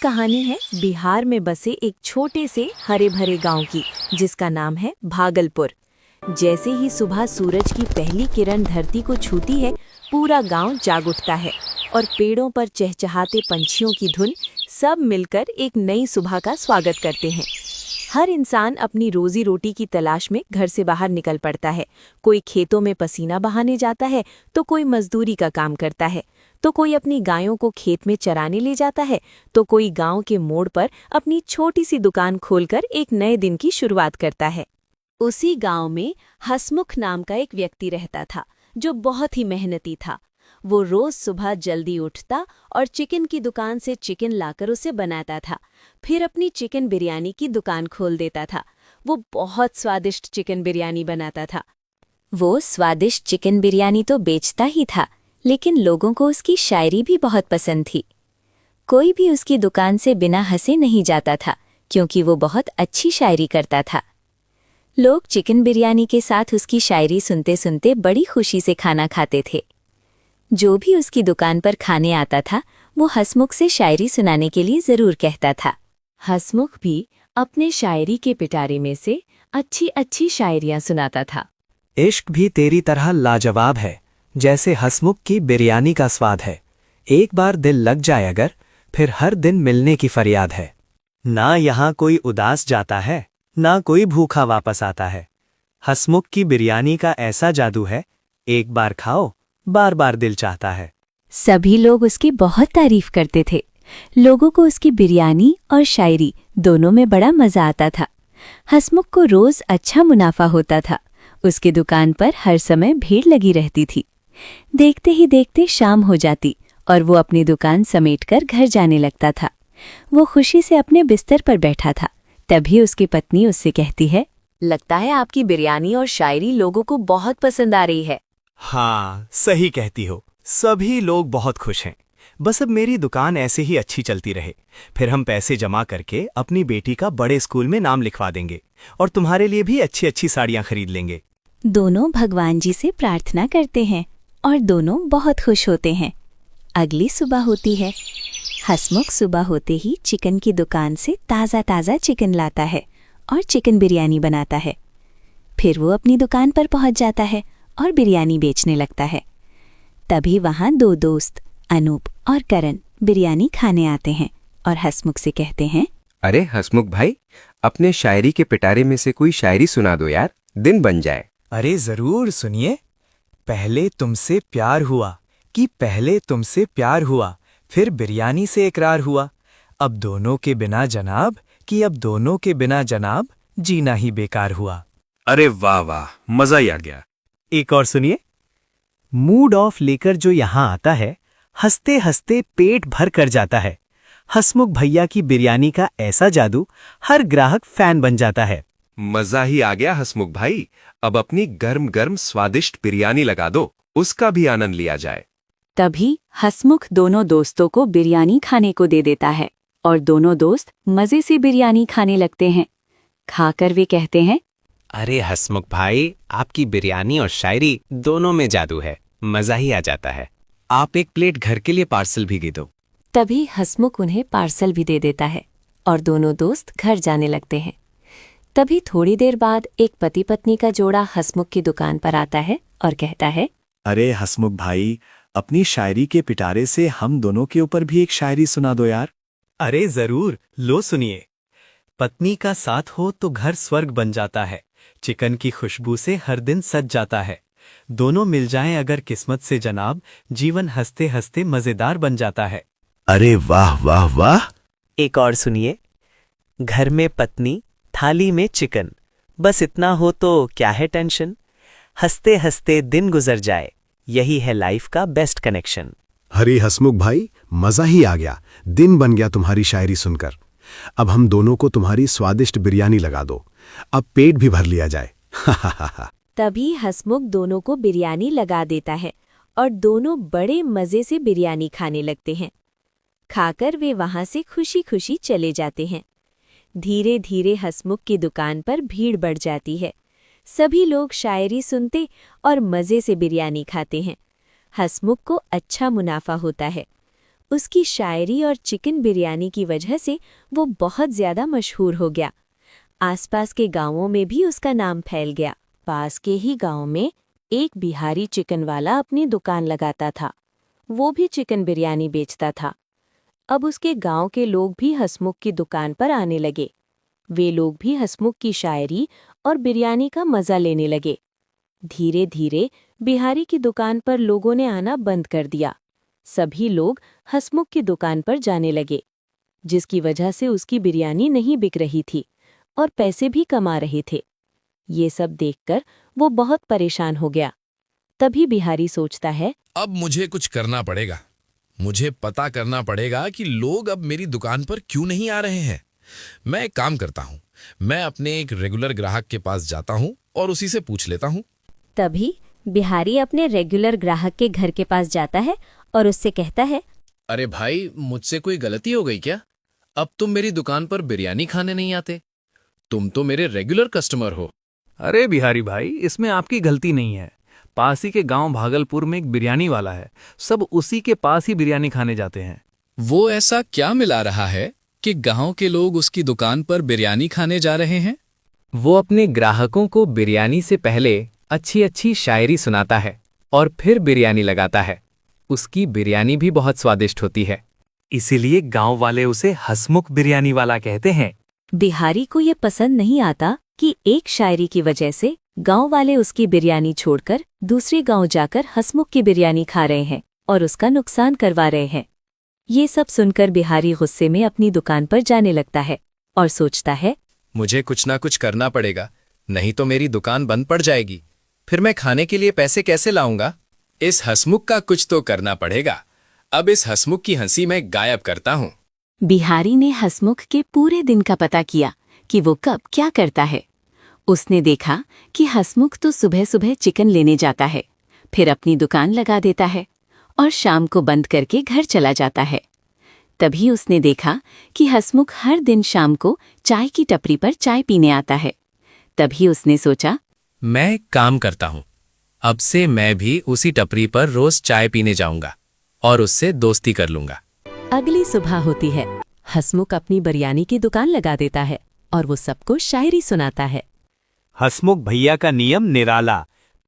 कहानी है बिहार में बसे एक छोटे से हरे भरे गांव की, जिसका नाम है भागलपुर। जैसे ही सुबह सूरज की पहली किरण धरती को छूती है, पूरा गांव जाग उठता है और पेड़ों पर चहचहाते पंछियों की धुन सब मिलकर एक नई सुबह का स्वागत करते हैं। हर इंसान अपनी रोजी रोटी की तलाश में घर से बाहर निकल पड़ता है। कोई खेतों में पसीना बहाने जाता है, तो कोई मजदूरी का काम करता है, तो कोई अपनी गायों को खेत में चराने ले जाता है, तो कोई गांव के मोड़ पर अपनी छोटी सी दुकान खोलकर एक नए दिन की शुरुआत करता है। उसी गांव में हसमुख नाम का एक व्यक्ति रहता था, जो बहुत ही मेहनती था। वो रोज सुबह जल्दी उठता और चिकन की दुकान से चिकन लाकर उसे बनाता था। फिर अपनी चिकन बिरयानी की दुकान खोल देता था। वो बहुत स्वादिष्ट चिकन बिरयानी बनाता था। वो स्वादिष्ट चिकन बिरयानी तो बेचता ही था, लेकिन लोगों को उसकी शायरी भी बहुत पसंद थी। कोई भी उसकी दुकान से बिना हंसे नहीं जाता था, क्योंकि वो बहुत अच्छी शायरी करता था। लोग चिकन बिरयानी के साथ उसकी शायरी सुनते सुनते बड़ी खुशी से खाना खाते थे। जो भी उसकी दुकान पर खाने आता था, वो हसमुख से शायरी सुनाने के लिए जरूर कहता था। हसमुख भी अपने शायरी के पिटारे में से अच्छी अच्छी शायरियां सुनाता था। इश्क भी तेरी तरह लाजवाब है, जैसे हसमुख की बिरयानी का स्वाद है। एक बार दिल लग जाए अगर, फिर हर दिन मिलने की फरियाद है। ना यहाँ कोई उदास जाता है, ना कोई भूखा वापस आता है। हसमुख की बिरयानी का ऐसा जादू है, एक बार खाओ बार बार दिल चाहता है। सभी लोग उसकी बहुत तारीफ करते थे। लोगों को उसकी बिरयानी और शायरी दोनों में बड़ा मजा आता था। हसमुख को रोज अच्छा मुनाफा होता था। उसकी दुकान पर हर समय भीड़ लगी रहती थी। देखते ही देखते शाम हो जाती और वो अपनी दुकान समेटकर घर जाने लगता था। वो खुशी से अपने बिस्तर पर बैठा था। तभी उसकी पत्नी उससे कहती है, लगता है आपकी बिरयानी और शायरी लोगों को बहुत पसंद आ रही है। हाँ, सही कहती हो। सभी लोग बहुत खुश हैं। बस अब मेरी दुकान ऐसे ही अच्छी चलती रहे, फिर हम पैसे जमा करके अपनी बेटी का बड़े स्कूल में नाम लिखवा देंगे और तुम्हारे लिए भी अच्छी अच्छी साड़ियाँ खरीद लेंगे। दोनों भगवान जी से प्रार्थना करते हैं और दोनों बहुत खुश होते हैं। अगली सुबह होती है। हसमुख सुबह होते ही चिकन की दुकान से ताज़ा ताज़ा चिकन लाता है और चिकन बिरयानी बनाता है। फिर वो अपनी दुकान पर पहुंच जाता है और बिरयानी बेचने लगता है। तभी वहां दो दोस्त अनूप और करण बिरयानी खाने आते हैं और हसमुख से कहते हैं, अरे हसमुख भाई, अपने शायरी के पिटारे में से कोई शायरी सुना दो यार, दिन बन जाए। अरे जरूर सुनिए। पहले तुमसे प्यार हुआ कि पहले तुमसे प्यार हुआ, फिर बिरयानी से इकरार हुआ। अब दोनों के बिना जनाब कि अब दोनों के बिना जनाब, जीना ही बेकार हुआ। अरे वाह वाह, मजा ही आ गया। एक और सुनिए। मूड ऑफ लेकर जो यहाँ आता है, हंसते हंसते पेट भर कर जाता है। हसमुख भैया की बिरयानी का ऐसा जादू, हर ग्राहक फैन बन जाता है। मजा ही आ गया हसमुख भाई। अब अपनी गर्म गर्म स्वादिष्ट बिरयानी लगा दो, उसका भी आनंद लिया जाए। तभी हसमुख दोनों दोस्तों को बिरयानी खाने को दे देता है और दोनों दोस्त मजे से बिरयानी खाने लगते हैं। खाकर वे कहते हैं, अरे हसमुख भाई, आपकी बिरयानी और शायरी दोनों में जादू है, मजा ही आ जाता है। आप एक प्लेट घर के लिए पार्सल भी दे दो। तभी हसमुख उन्हें पार्सल भी दे देता है और दोनों दोस्त घर जाने लगते हैं। तभी थोड़ी देर बाद एक पति पत्नी का जोड़ा हसमुख की दुकान पर आता है और कहता है, अरे हसमुख भाई, अपनी शायरी के पिटारे से हम दोनों के ऊपर भी एक शायरी सुना दो यार। अरे जरूर, लो सुनिए। पत्नी का साथ हो तो घर स्वर्ग बन जाता है। चिकन की खुशबू से हर दिन सज जाता है। दोनों मिल जाएं अगर किस्मत से जनाब, जीवन हंसते हंसते मजेदार बन जाता है। अरे वाह वाह वाह। एक और सुनिए। घर में पत्नी, थाली में चिकन, बस इतना हो तो क्या है टेंशन। हंसते हंसते दिन गुजर जाए, यही है लाइफ का बेस्ट कनेक्शन। अरे हसमुख भाई, मजा ही आ गया, दिन बन गया तुम्हारी शायरी सुनकर। अब हम दोनों को तुम्हारी स्वादिष्ट बिरयानी लगा दो, अब पेट भी भर लिया जाए। तभी हसमुख दोनों को बिरयानी लगा देता है और दोनों बड़े मजे से बिरयानी खाने लगते हैं। खाकर वे वहां से खुशी खुशी चले जाते हैं। धीरे धीरे हसमुख की दुकान पर भीड़ बढ़ जाती है। सभी लोग शायरी सुनते और मजे से बिरयानी खाते हैं। हसमुख को अच्छा मुनाफा होता है। उसकी शायरी और चिकन बिरयानी की वजह से वो बहुत ज्यादा मशहूर हो गया। आसपास के गांवों में भी उसका नाम फैल गया। पास के ही गांव में एक बिहारी चिकन वाला अपनी दुकान लगाता था। वो भी चिकन बिरयानी बेचता था। अब उसके गांव के लोग भी हसमुख की दुकान पर आने लगे। वे लोग भी हसमुख की शायरी और बिरयानी का मजा लेने लगे। धीरे धीरे बिहारी की दुकान पर लोगों ने आना बंद कर दिया। सभी लोग हसमुख की दुकान पर जाने लगे, जिसकी वजह से उसकी बिरयानी नहीं बिक रही थी और पैसे भी कमा रहे थे। ये सब देखकर वो बहुत परेशान हो गया। तभी बिहारी सोचता है, अब मुझे कुछ करना पड़ेगा। मुझे पता करना पड़ेगा कि लोग अब मेरी दुकान पर क्यों नहीं आ रहे हैं। मैं एक काम करता हूँ, मैं अपने एक रेगुलर ग्राहक के पास जाता हूँ और उसी से पूछ लेता हूँ। तभी बिहारी अपने रेगुलर ग्राहक के घर के पास जाता है और उससे कहता है, अरे भाई, मुझसे कोई गलती हो गई क्या? अब तुम मेरी दुकान पर बिरयानी खाने नहीं आते? तुम तो मेरे रेगुलर कस्टमर हो। अरे बिहारी भाई, इसमें आपकी गलती नहीं है। पास ही के गांव भागलपुर में एक बिरयानी वाला है, सब उसी के पास ही बिरयानी खाने जाते हैं। वो ऐसा क्या मिला रहा है कि गांव के लोग उसकी दुकान पर बिरयानी खाने जा रहे हैं? वो अपने ग्राहकों को बिरयानी से पहले अच्छी अच्छी शायरी सुनाता है और फिर बिरयानी लगाता है। उसकी बिरयानी भी बहुत स्वादिष्ट होती है। इसीलिए गांव वाले उसे हसमुख बिरयानी वाला कहते हैं। बिहारी को ये पसंद नहीं आता कि एक शायरी की वजह से गांव वाले उसकी बिरयानी छोड़कर दूसरे गांव जाकर हसमुख की बिरयानी खा रहे हैं और उसका नुकसान करवा रहे हैं। ये सब सुनकर बिहारी गुस्से में अपनी दुकान पर जाने लगता है और सोचता है, मुझे कुछ ना कुछ करना पड़ेगा, नहीं तो मेरी दुकान बंद पड़ जाएगी। फिर मैं खाने के लिए पैसे कैसे लाऊंगा? इस हसमुख का कुछ तो करना पड़ेगा। अब इस हसमुख की हंसी मैं गायब करता हूँ। बिहारी ने हसमुख के पूरे दिन का पता किया कि वो कब क्या करता है। उसने देखा कि हसमुख तो सुबह सुबह चिकन लेने जाता है, फिर अपनी दुकान लगा देता है और शाम को बंद करके घर चला जाता है। तभी उसने देखा कि हसमुख हर दिन शाम को चाय की टपरी पर चाय पीने आता है। तभी उसने सोचा, मैं एक काम करता हूँ, अब से मैं भी उसी टपरी पर रोज चाय पीने जाऊंगा और उससे दोस्ती कर लूंगा। अगली सुबह होती है। हसमुख अपनी बिरयानी की दुकान लगा देता है और वो सबको शायरी सुनाता है। हसमुख भैया का नियम निराला,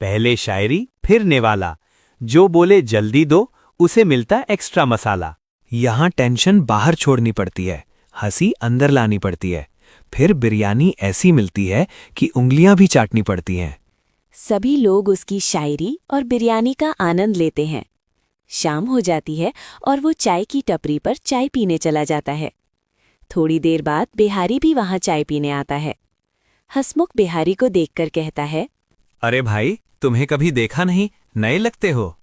पहले शायरी फिर निवाला, जो बोले जल्दी दो उसे मिलता एक्स्ट्रा मसाला। यहाँ टेंशन बाहर छोड़नी पड़ती है, हंसी अंदर लानी पड़ती है, फिर बिरयानी ऐसी मिलती है कि उंगलियां भी चाटनी पड़ती हैं। सभी लोग उसकी शायरी और बिरयानी का आनंद लेते हैं। शाम हो जाती है और वो चाय की टपरी पर चाय पीने चला जाता है। थोड़ी देर बाद बिहारी भी वहां चाय पीने आता है। हसमुख बिहारी को देखकर कहता है, अरे भाई, तुम्हें कभी देखा नहीं, नए लगते हो।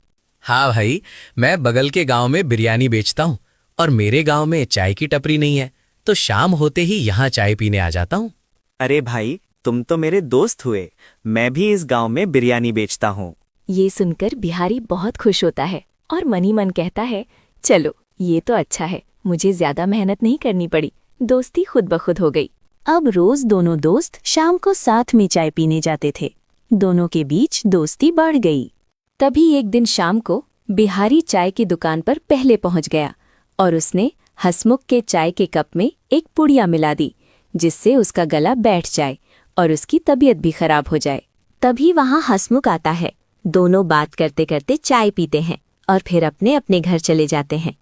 हाँ भाई, मैं बगल के गांव में बिरयानी बेचता हूँ और मेरे गांव में चाय की टपरी नहीं है, तो शाम होते ही यहाँ चाय पीने आ जाता हूँ। अरे भाई, तुम तो मेरे दोस्त हुए, मैं भी इस गांव में बिरयानी बेचता हूँ। ये सुनकर बिहारी बहुत खुश होता है और मन ही मन कहता है, चलो ये तो अच्छा है, मुझे ज्यादा मेहनत नहीं करनी पड़ी, दोस्ती खुद ब खुद हो गई। अब रोज दोनों दोस्त शाम को साथ में चाय पीने जाते थे। दोनों के बीच दोस्ती बढ़ गई। तभी एक दिन शाम को बिहारी चाय की दुकान पर पहले पहुंच गया और उसने हसमुख के चाय के कप में एक पुड़िया मिला दी, जिससे उसका गला बैठ जाए और उसकी तबीयत भी खराब हो जाए। तभी वहां हसमुख आता है। दोनों बात करते करते चाय पीते हैं और फिर अपने अपने घर चले जाते हैं।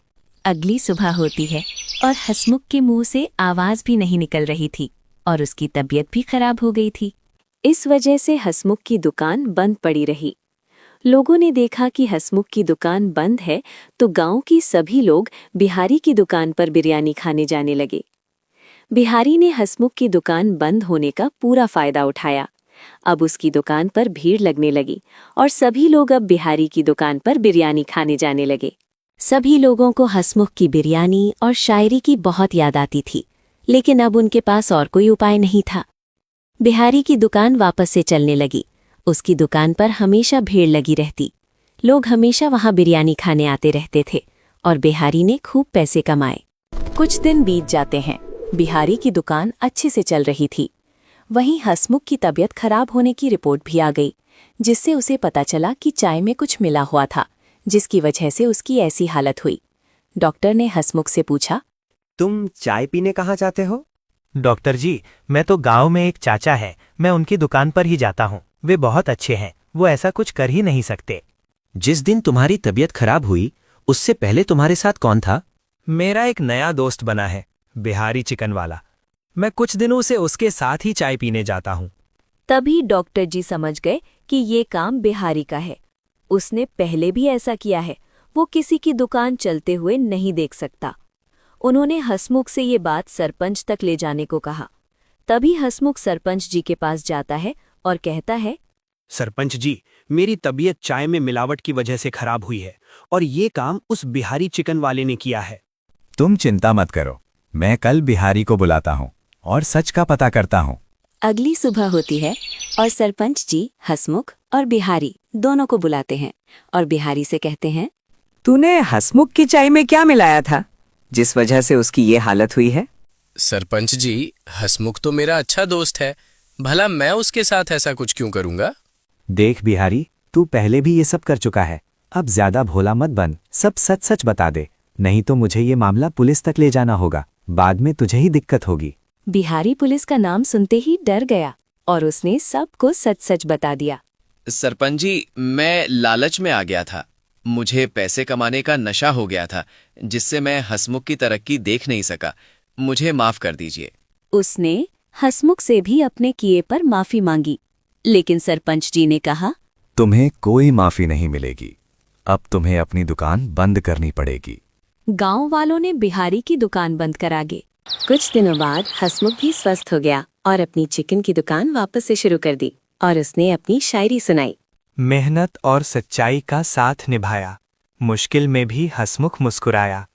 अगली सुबह होती है और हसमुख के मुंह से आवाज भी नहीं निकल रही थी और उसकी तबीयत भी खराब हो गई थी। इस वजह से हसमुख की दुकान बंद पड़ी रही। लोगों ने देखा कि हसमुख की दुकान बंद है तो गांव की सभी लोग बिहारी की दुकान पर बिरयानी खाने जाने लगे। बिहारी ने हसमुख की दुकान बंद होने का पूरा फायदा उठाया। अब उसकी दुकान पर भीड़ लगने लगी और सभी लोग अब बिहारी की दुकान पर बिरयानी खाने जाने लगे। सभी लोगों को हसमुख की बिरयानी और शायरी की बहुत याद आती थी, लेकिन अब उनके पास और कोई उपाय नहीं था। बिहारी की दुकान वापस से चलने लगी। उसकी दुकान पर हमेशा भीड़ लगी रहती। लोग हमेशा वहां बिरयानी खाने आते रहते थे और बिहारी ने खूब पैसे कमाए। कुछ दिन बीत जाते हैं। बिहारी की दुकान अच्छे से चल रही थी। वहीं हसमुख की तबीयत खराब होने की रिपोर्ट भी आ गई, जिससे उसे पता चला कि चाय में कुछ मिला हुआ था, जिसकी वजह से उसकी ऐसी हालत हुई। डॉक्टर ने हंसमुख से पूछा। तुम चाय पीने कहाँ जाते हो? डॉक्टर जी, मैं तो गांव में एक चाचा है, मैं उनकी दुकान पर ही जाता हूँ। वे बहुत अच्छे हैं, वो ऐसा कुछ कर ही नहीं सकते। जिस दिन तुम्हारी तबीयत खराब हुई उससे पहले तुम्हारे साथ कौन था? मेरा एक नया दोस्त बना है, बिहारी चिकन वाला। मैं कुछ दिनों से उसके साथ ही चाय पीने जाता हूँ। तभी डॉक्टर जी समझ गए कि ये काम बिहारी का है। उसने पहले भी ऐसा किया है, वो किसी की दुकान चलते हुए नहीं देख सकता। उन्होंने हंसमुख से ये बात सरपंच तक ले जाने को कहा। तभी हंसमुख सरपंच जी के पास जाता है और कहता है, सरपंच जी, मेरी तबीयत चाय में मिलावट की वजह से खराब हुई है और ये काम उस बिहारी चिकन वाले ने किया है। तुम चिंता मत करो, मैं कल बिहारी को बुलाता हूँ और सच का पता करता हूँ। अगली सुबह होती है और सरपंच जी हंसमुख और बिहारी दोनों को बुलाते हैं और बिहारी से कहते हैं, तूने हंसमुख की चाय में क्या मिलाया था जिस वजह से उसकी ये हालत हुई है? सरपंच जी, हंसमुख तो मेरा अच्छा दोस्त है, भला मैं उसके साथ ऐसा कुछ क्यों करूंगा? देख बिहारी, तू पहले भी ये सब कर चुका है, अब ज्यादा भोला मत बन, सब सच सच बता दे, नहीं तो मुझे ये मामला पुलिस तक ले जाना होगा, बाद में तुझे ही दिक्कत होगी। बिहारी पुलिस का नाम सुनते ही डर गया और उसने सबको सच सच बता दिया। सरपंच जी, मैं लालच में आ गया था, मुझे पैसे कमाने का नशा हो गया था, जिससे मैं हंसमुख की तरक्की देख नहीं सका, मुझे माफ कर दीजिए। उसने हंसमुख से भी अपने किए पर माफी मांगी, लेकिन सरपंच जी ने कहा, तुम्हें कोई माफी नहीं मिलेगी, अब तुम्हें अपनी दुकान बंद करनी पड़ेगी। गांव वालों ने बिहारी की दुकान बंद करा दी। कुछ दिनों बाद हंसमुख भी स्वस्थ हो गया और अपनी चिकन की दुकान वापस से शुरू कर दी और उसने अपनी शायरी सुनाई। मेहनत और सच्चाई का साथ निभाया, मुश्किल में भी हंसमुख मुस्कुराया।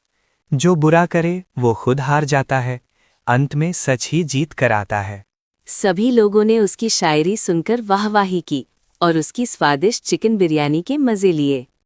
जो बुरा करे वो खुद हार जाता है, अंत में सच ही जीत कर आता है। सभी लोगों ने उसकी शायरी सुनकर वाहवाही की और उसकी स्वादिष्ट चिकन बिरयानी के मजे लिए।